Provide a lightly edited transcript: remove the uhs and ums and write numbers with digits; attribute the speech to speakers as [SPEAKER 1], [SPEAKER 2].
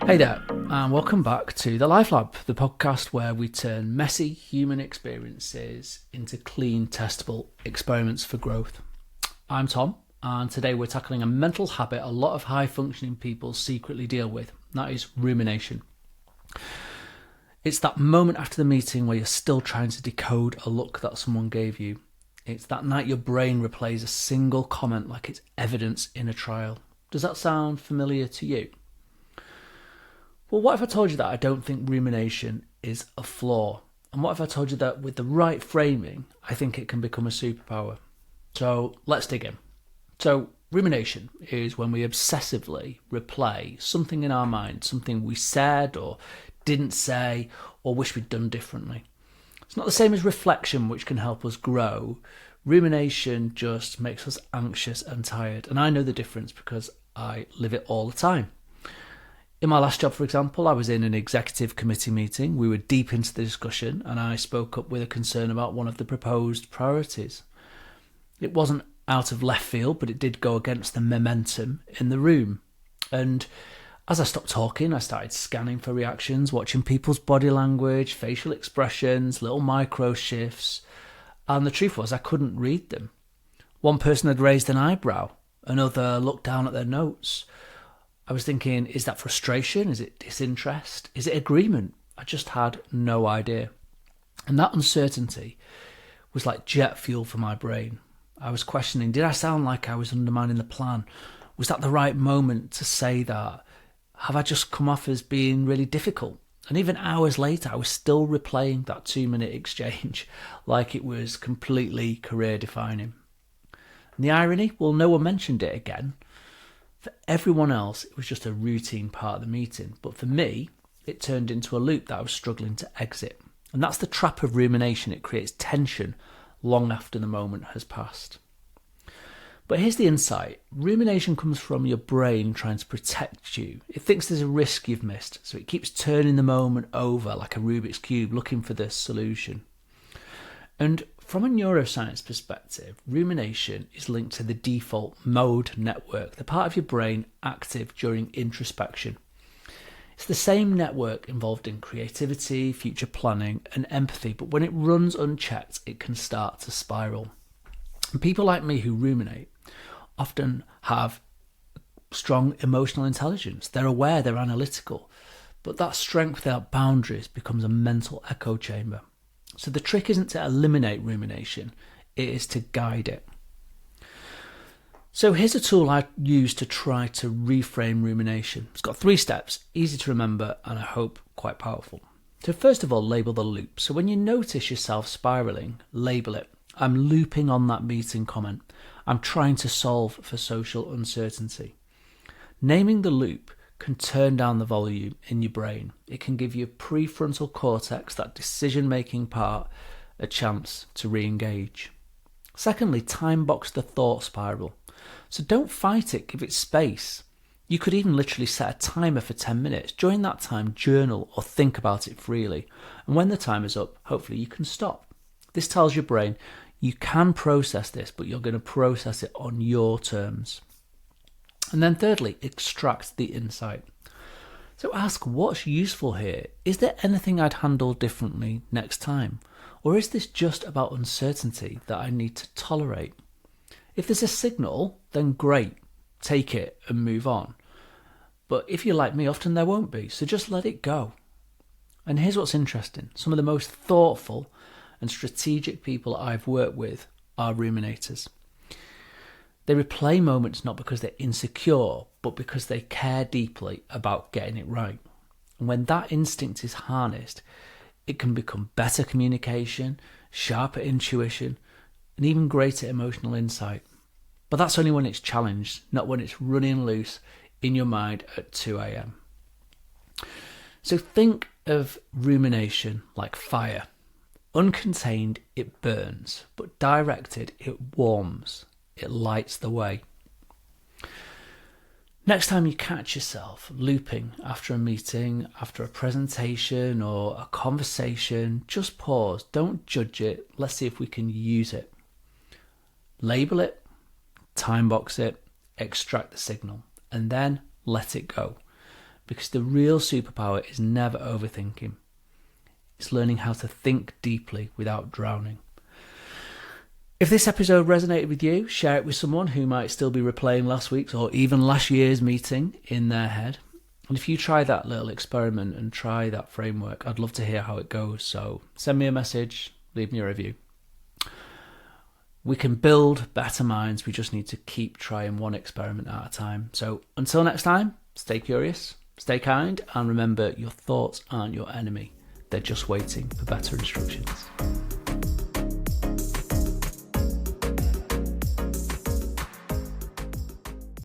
[SPEAKER 1] Hey there, and welcome back to The Life Lab, the podcast where we turn messy human experiences into clean, testable experiments for growth. I'm Tom, and today we're tackling a mental habit a lot of high-functioning people secretly deal with, and that is rumination. It's that moment after the meeting where you're still trying to decode a look that someone gave you. It's that night your brain replays a single comment like it's evidence in a trial. Does that sound familiar to you? Well, what if I told you that I don't think rumination is a flaw? And what if I told you that with the right framing, I think it can become a superpower? So let's dig in. So rumination is when we obsessively replay something in our mind, something we said or didn't say or wish we'd done differently. It's not the same as reflection, which can help us grow. Rumination just makes us anxious and tired. And I know the difference because I live it all the time. In my last job, for example, I was in an executive committee meeting. We were deep into the discussion and I spoke up with a concern about one of the proposed priorities. It wasn't out of left field, but it did go against the momentum in the room. And as I stopped talking, I started scanning for reactions, watching people's body language, facial expressions, little micro shifts. And the truth was I couldn't read them. One person had raised an eyebrow. Another looked down at their notes. I was thinking, is that frustration? Is it disinterest? Is it agreement? I just had no idea. And that uncertainty was like jet fuel for my brain. I was questioning, did I sound like I was undermining the plan? Was that the right moment to say that? Have I just come off as being really difficult? And even hours later, I was still replaying that 2-minute exchange like it was completely career defining. And the irony, well, no one mentioned it again. For everyone else, it was just a routine part of the meeting. But for me, it turned into a loop that I was struggling to exit. And that's the trap of rumination. It creates tension long after the moment has passed. But here's the insight. Rumination comes from your brain trying to protect you. It thinks there's a risk you've missed, so it keeps turning the moment over like a Rubik's Cube, looking for the solution. And from a neuroscience perspective, rumination is linked to the default mode network, the part of your brain active during introspection. It's the same network involved in creativity, future planning, and empathy, but when it runs unchecked, it can start to spiral. And people like me who ruminate often have strong emotional intelligence. They're aware, they're analytical, but that strength without boundaries becomes a mental echo chamber. So the trick isn't to eliminate rumination, it is to guide it. So here's a tool I use to try to reframe rumination. It's got 3 steps, easy to remember and I hope quite powerful. So first of all, label the loop. So when you notice yourself spiraling, label it. I'm looping on that meeting comment. I'm trying to solve for social uncertainty. Naming the loop can turn down the volume in your brain. It can give your prefrontal cortex, that decision-making part, a chance to re-engage. Secondly, timebox the thought spiral. So don't fight it, give it space. You could even literally set a timer for 10 minutes. During that time, journal or think about it freely. And when the timer's up, hopefully you can stop. This tells your brain, you can process this, but you're going to process it on your terms. And then thirdly, extract the insight. So ask, what's useful here? Is there anything I'd handle differently next time? Or is this just about uncertainty that I need to tolerate? If there's a signal, then great, take it and move on. But if you're like me, often there won't be, so just let it go. And here's what's interesting. Some of the most thoughtful and strategic people I've worked with are ruminators. They replay moments not because they're insecure, but because they care deeply about getting it right. And when that instinct is harnessed, it can become better communication, sharper intuition, and even greater emotional insight. But that's only when it's challenged, not when it's running loose in your mind at 2 a.m. So think of rumination like fire. Uncontained, it burns, but directed, it warms. It lights the way. Next time you catch yourself looping after a meeting, after a presentation or a conversation, just pause. Don't judge it. Let's see if we can use it. Label it, timebox it, extract the signal, and then let it go. because the real superpower is never overthinking. It's learning how to think deeply without drowning. If this episode resonated with you, share it with someone who might still be replaying last week's or even last year's meeting in their head. And if you try that little experiment and try that framework, I'd love to hear how it goes. So send me a message, leave me a review. We can build better minds. We just need to keep trying one experiment at a time. So until next time, stay curious, stay kind, and remember, your thoughts aren't your enemy. They're just waiting for better instructions.